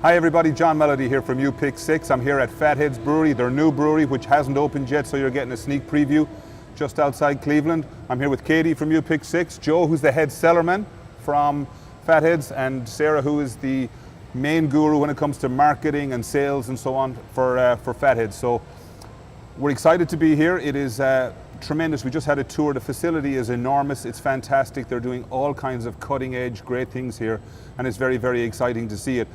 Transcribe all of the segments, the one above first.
Hi everybody, John Melody here from Pick 6. I'm here at Fatheads Brewery, their new brewery, which hasn't opened yet, so you're getting a sneak preview just outside Cleveland. I'm here with Katie from Pick 6, Joe, who's the head cellarman from Fatheads, and Sarah, who is the main guru when it comes to marketing and sales and so on for Fatheads. So we're excited to be here. It is tremendous. We just had a tour. The facility is enormous. It's fantastic. They're doing all kinds of cutting edge, great things here, and it's very, very exciting to see it.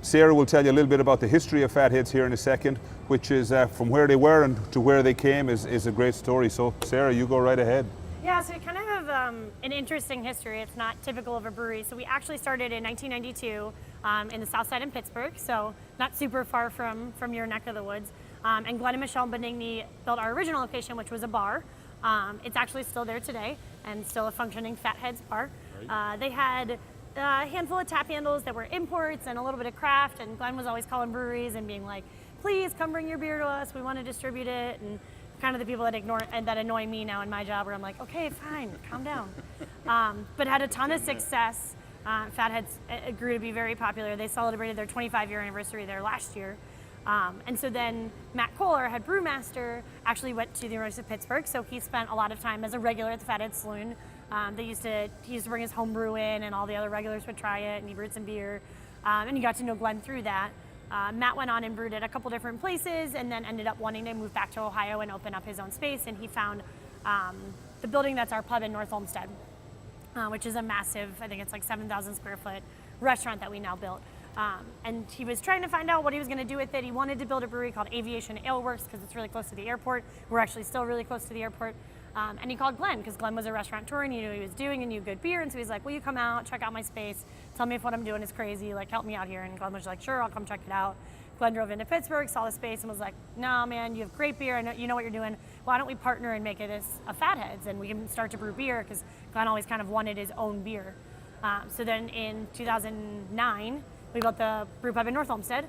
Sarah will tell you a little bit about the history of Fatheads here in a second, which is from where they were and to where they came is a great story. So Sarah, you go right ahead. Yeah, so we kind of have an interesting history. It's not typical of a brewery. So we actually started in 1992 in the south side in Pittsburgh, so not super far from your neck of the woods. And Glenn and Michelle Benigni built our original location, which was a bar. It's actually still there today and still a functioning Fatheads bar. They had a handful of tap handles that were imports and a little bit of craft, and Glenn was always calling breweries and being like, please come bring your beer to us, we want to distribute it, and kind of the people that ignore and that annoy me now in my job where I'm like, okay, fine, calm down. But had a ton of success. Fatheads grew to be very popular. They celebrated their 25-year anniversary there last year. And so then Matt Cole, our head brewmaster, actually went to the University of Pittsburgh, so he spent a lot of time as a regular at the Fatheads Saloon. He used to bring his home brew in, and all the other regulars would try it, and he brewed some beer. And he got to know Glenn through that. Matt went on and brewed at a couple different places, and then ended up wanting to move back to Ohio and open up his own space, and he found the building that's our pub in North Olmsted, which is a massive, I think it's like 7,000 square foot restaurant that we now built. And he was trying to find out what he was going to do with it. He wanted to build a brewery called Aviation Ale Works because it's really close to the airport. We're actually still really close to the airport. And he called Glenn because Glenn was a restaurateur and he knew what he was doing and knew good beer. And so he's like, will you come out, check out my space, tell me if what I'm doing is crazy, like help me out here. And Glenn was like, sure, I'll come check it out. Glenn drove into Pittsburgh, saw the space, and was like, no, man, you have great beer. I know you know what you're doing. Why don't we partner and make it as a Fatheads, and we can start to brew beer, because Glenn always kind of wanted his own beer. So then in 2009, we built the brew pub in North Olmsted.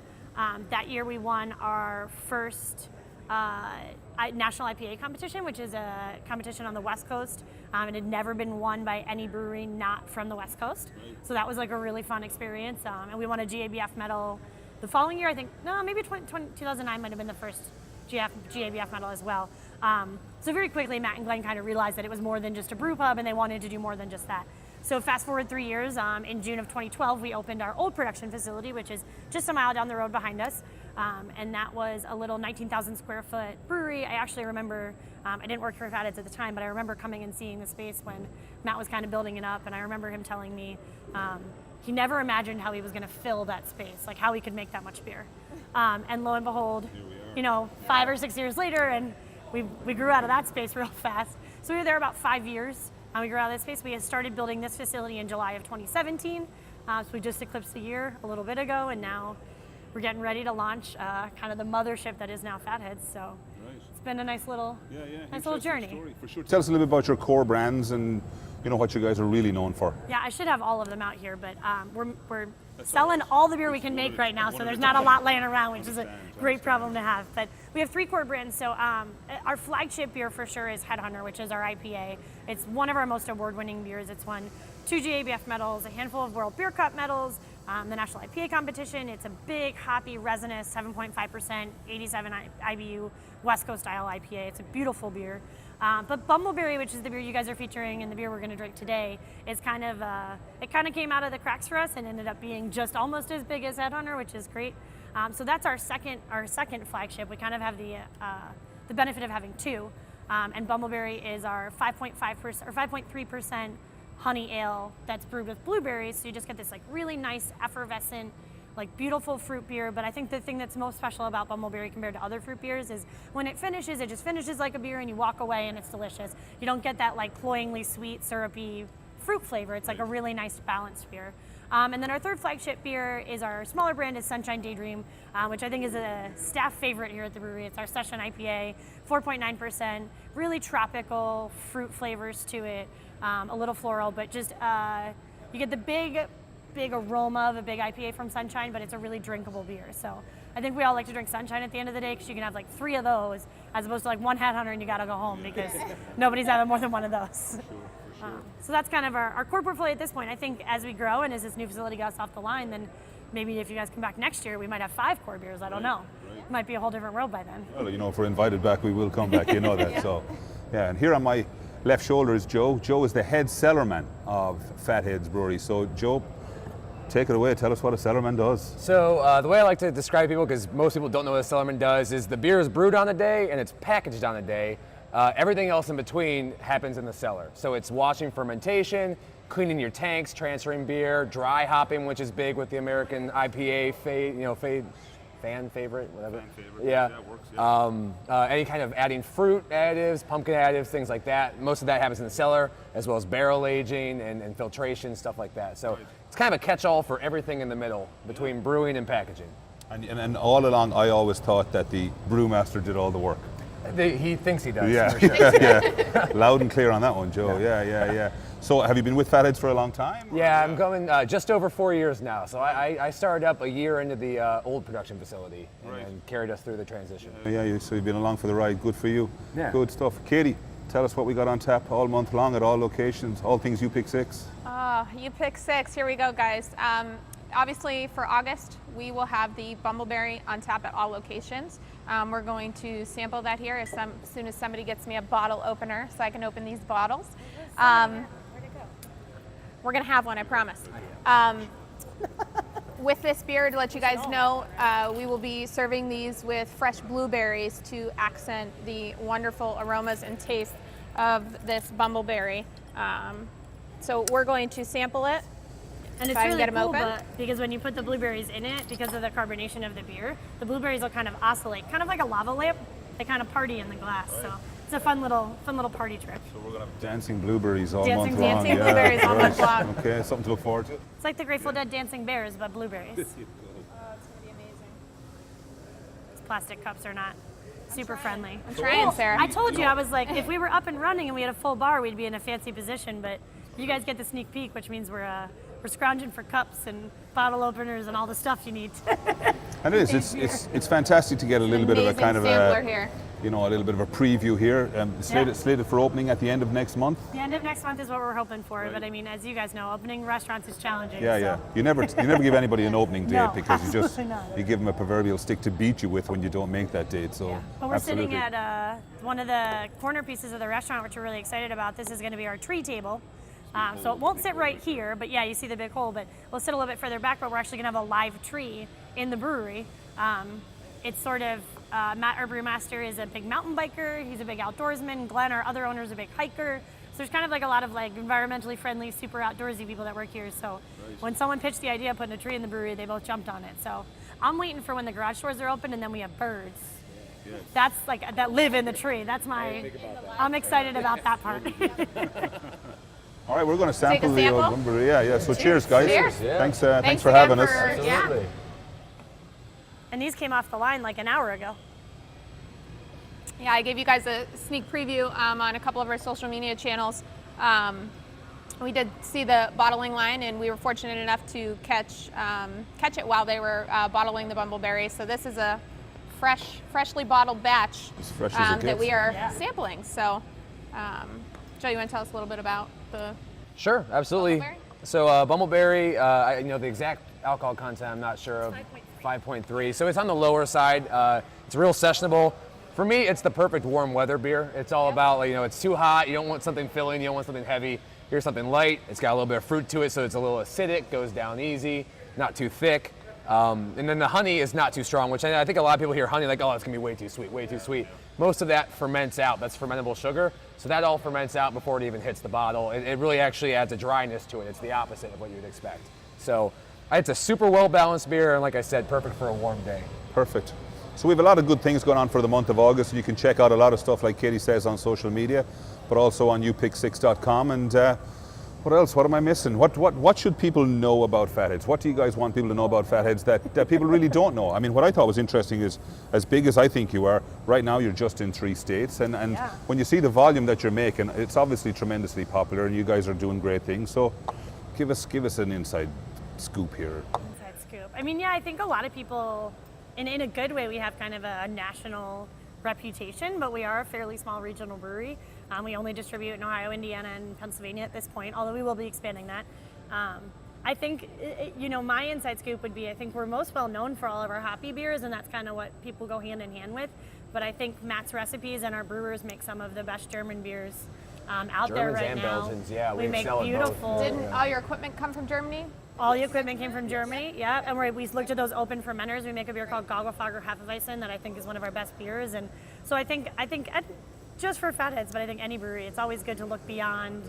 That year we won our first national IPA competition, which is a competition on the West Coast. It had never been won by any brewery not from the West Coast. So that was like a really fun experience. And we won a GABF medal the following year. I think, no, maybe 2009 might have been the first GABF medal as well. So very quickly, Matt and Glenn kind of realized that it was more than just a brew pub, and they wanted to do more than just that. So fast forward 3 years, in June of 2012, we opened our old production facility, which is just a mile down the road behind us. And that was a little 19,000 square foot brewery. I actually remember, I didn't work for Fatheads at the time, but I remember coming and seeing the space when Matt was kind of building it up. And I remember him telling me he never imagined how he was going to fill that space, like how he could make that much beer. And lo and behold, 5 or 6 years later, and we grew out of that space real fast. So we were there about 5 years. We grew out of that space. We had started building this facility in July of 2017. So we just eclipsed the year a little bit ago, and now we're getting ready to launch kind of the mothership that is now Fatheads. So it's been a nice little journey. Story, for sure. Tell us a little bit about your core brands and what you guys are really known for. Yeah, I should have all of them out here, but we're selling all the beer we can make right now, so there's not a lot laying around, which is a great problem to have. But we have 3 core brands. So our flagship beer for sure is Headhunter, which is our IPA. It's one of our most award-winning beers. It's won 2 GABF medals, a handful of World Beer Cup medals, the National IPA competition. It's a big, hoppy, resinous, 7.5%, 87 IBU, West Coast style IPA. It's a beautiful beer. But Bumbleberry, which is the beer you guys are featuring and the beer we're going to drink today, is kind of it kind of came out of the cracks for us and ended up being just almost as big as Headhunter, which is great. So that's our second flagship. We kind of have the benefit of having 2, and Bumbleberry is our 5.5% or 5.3% honey ale that's brewed with blueberries. So you just get this like really nice effervescent, like beautiful fruit beer. But I think the thing that's most special about Bumbleberry compared to other fruit beers is when it finishes, it just finishes like a beer and you walk away and it's delicious. You don't get that like cloyingly sweet, syrupy fruit flavor. It's like a really nice balanced beer. And then our third flagship beer is our smaller brand is Sunshine Daydream, which I think is a staff favorite here at the brewery. It's our session IPA, 4.9%, really tropical fruit flavors to it, a little floral, but just you get the big aroma of a big IPA from Sunshine, but it's a really drinkable beer. So I think we all like to drink Sunshine at the end of the day because you can have like 3 of those as opposed to like 1 Headhunter and you gotta go home because nobody's having more than 1 of those. So that's kind of our core portfolio at this point. I think as we grow and as this new facility goes off the line, then maybe if you guys come back next year, we might have 5 core beers. I don't know. It might be a whole different world by then. Well, you know, if we're invited back, we will come back. You know that. Yeah. So, yeah. And here on my left shoulder is Joe. Joe is the head cellarman of Fatheads Brewery. So, Joe, take it away. Tell us what a cellarman does. So the way I like to describe people, because most people don't know what a cellarman does, is the beer is brewed on the day and it's packaged on the day. Everything else in between happens in the cellar. So it's washing fermentation, cleaning your tanks, transferring beer, dry hopping, which is big with the American IPA, fan favorite, whatever. Fan favorite. Yeah. Yeah, it works, yeah. Any kind of adding fruit additives, pumpkin additives, things like that. Most of that happens in the cellar, as well as barrel aging and filtration, stuff like that. So it's kind of a catch-all for everything in the middle between brewing and packaging. And all along, I always thought that the brewmaster did all the work. He thinks he does. Yeah, For sure. yeah. Loud and clear on that one, Joe. Yeah. So, have you been with Fatheads for a long time? Yeah, I'm going just over 4 years now. So I started up a year into the old production facility and carried us through the transition. So you've been along for the ride. Good for you. Yeah. Good stuff. Katie, tell us what we got on tap all month long at all locations, all things you pick 6. You pick 6. Here we go, guys. Obviously, for August, we will have the Bumbleberry on tap at all locations. We're going to sample that here as soon as somebody gets me a bottle opener so I can open these bottles. We're going to have one, I promise. With this beer, to let you guys know, we will be serving these with fresh blueberries to accent the wonderful aromas and taste of this Bumbleberry. So we're going to sample it. And it's So I can really get 'em cool open? because when you put the blueberries in it, because of the carbonation of the beer, the blueberries will kind of oscillate, kind of like a lava lamp. They kind of party in the glass. So it's a fun little party trick. So we're going to have dancing blueberries all Dancing- month long. dancing blueberries all month long. Okay, something to look forward to. It's like the Grateful Dead dancing bears, but blueberries. It's going to be amazing. Plastic cups are not super friendly. I'm trying, Sarah. I told you, I was like, if we were up and running and we had a full bar, we'd be in a fancy position. But you guys get the sneak peek, which means we're scrounging for cups and bottle openers and all the stuff you need. And it is. It's fantastic to get a little bit of a Amazing kind of sampler a, here. you know, a little bit of a preview here. Slated for opening at the end of next month. The end of next month is what we're hoping for. But I mean, as you guys know, opening restaurants is challenging. Yeah. so. You never give anybody an opening date No, because you absolutely not. give them a proverbial stick to beat you with when you don't make that date. So But we're absolutely. sitting at one of the corner pieces of the restaurant, which we're really excited about. This is going to be our tree table. So it won't sit right here, but yeah, you see the big hole, but we'll sit a little bit further back, but we're actually going to have a live tree in the brewery. It's sort of, Matt, our brewmaster, is a big mountain biker. He's a big outdoorsman. Glenn, our other owner, is a big hiker. So there's kind of like a lot of like environmentally friendly, super outdoorsy people that work here. So when someone pitched the idea of putting a tree in the brewery, they both jumped on it. So I'm waiting for when the garage doors are open and then we have birds. That's like, that live in the tree. I'm excited about that part. All right, we're going to sample the sample? old Brewery. Yeah. So cheers, guys. Cheers. Yeah. Thanks Thanks for again having us. Yeah. And these came off the line like an hour ago. Yeah, I gave you guys a sneak preview on a couple of our social media channels. We did see the bottling line, and we were fortunate enough to catch it while they were bottling the Bumbleberry. So this is a freshly bottled batch As fresh as it that gets. we are sampling. So, Joe, you want to tell us a little bit about the? Sure, absolutely. Bumbleberry? So Bumbleberry, the exact alcohol content I'm not sure of. 5.3. So it's on the lower side. It's real sessionable. For me, it's the perfect warm weather beer. It's all about, it's too hot. You don't want something filling. You don't want something heavy. Here's something light. It's got a little bit of fruit to it, so it's a little acidic, goes down easy, not too thick. And then the honey is not too strong, which I think a lot of people hear honey like, oh, it's gonna be way too sweet, way too sweet. Most of that ferments out. That's fermentable sugar. So that all ferments out before it even hits the bottle. It really actually adds a dryness to it. It's the opposite of what you would expect. So it's a super well-balanced beer, and like I said, perfect for a warm day. Perfect. So we have a lot of good things going on for the month of August. You can check out a lot of stuff, like Katie says, on social media, but also on upick6.com. And what else? What am I missing? What should people know about Fatheads? What do you guys want people to know about Fatheads that people really don't know? I mean, what I thought was interesting is, as big as I think you are, right now you're just in 3 states. And when you see the volume that you're making, it's obviously tremendously popular, and you guys are doing great things. So give us an inside scoop here. Inside scoop. I mean, yeah, I think a lot of people, in a good way, we have kind of a national reputation, but we are a fairly small regional brewery. We only distribute in Ohio, Indiana, and Pennsylvania at this point, although we will be expanding that. I think, my inside scoop would be, I think we're most well known for all of our hoppy beers, and that's kind of what people go hand in hand with. But I think Matt's recipes and our brewers make some of the best German beers out there Germans right and now. Belgians, yeah, we we make excel at both. beautiful. Didn't all your equipment come from Germany? All the equipment came from Germany, yeah. And we looked at those open fermenters. We make a beer called Goggelfager Hefeweizen that I think is one of our best beers. And so I think just for Fatheads, but I think any brewery, it's always good to look beyond,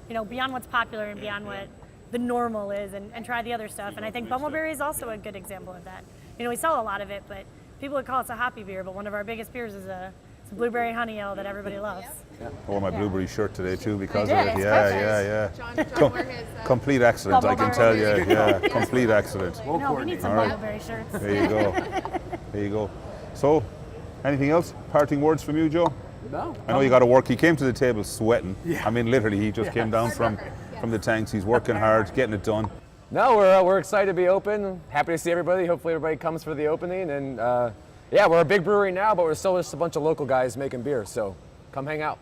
beyond what's popular and beyond what the normal is, and try the other stuff. And I think Bumbleberry is also a good example of that. We sell a lot of it, but people would call it a hoppy beer. But one of our biggest beers is a blueberry honey ale that everybody loves. I wore my blueberry shirt today too because You of did, it. it's Yeah. John wore his. Complete accident, I can tell you. Yeah, complete accident. No, we need some All right. Bumbleberry shirts. There you go. There you go. So, anything else? Parting words from you, Joe? No. I know you got to work. He came to the table sweating. Yeah. I mean, literally, he just came down from the tanks. He's working hard, getting it done. No, we're excited to be open. Happy to see everybody. Hopefully everybody comes for the opening. And we're a big brewery now, but we're still just a bunch of local guys making beer. So come hang out.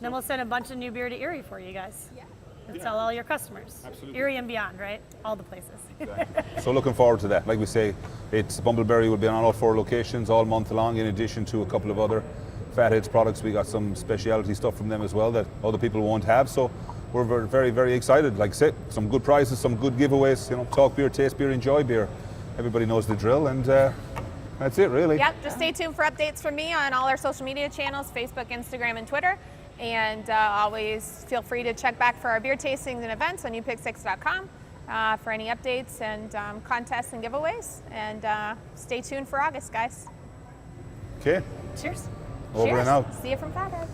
Then we'll send a bunch of new beer to Erie for you guys. Yeah. And sell all your customers. Absolutely. Erie and beyond, right? All the places. So looking forward to that. Like we say, it's Bumbleberry will be on all 4 locations all month long, in addition to a couple of other Fatheads products. We got some specialty stuff from them as well that other people won't have. So we're very, very excited. Like I said, some good prizes, some good giveaways. Talk beer, taste beer, enjoy beer. Everybody knows the drill, and that's it, really. Yep, just stay tuned for updates from me on all our social media channels, Facebook, Instagram, and Twitter. And always feel free to check back for our beer tastings and events on upick6.com for any updates and contests and giveaways. And stay tuned for August, guys. Okay. Cheers. Over Cheers. and out. See you from Fatheads.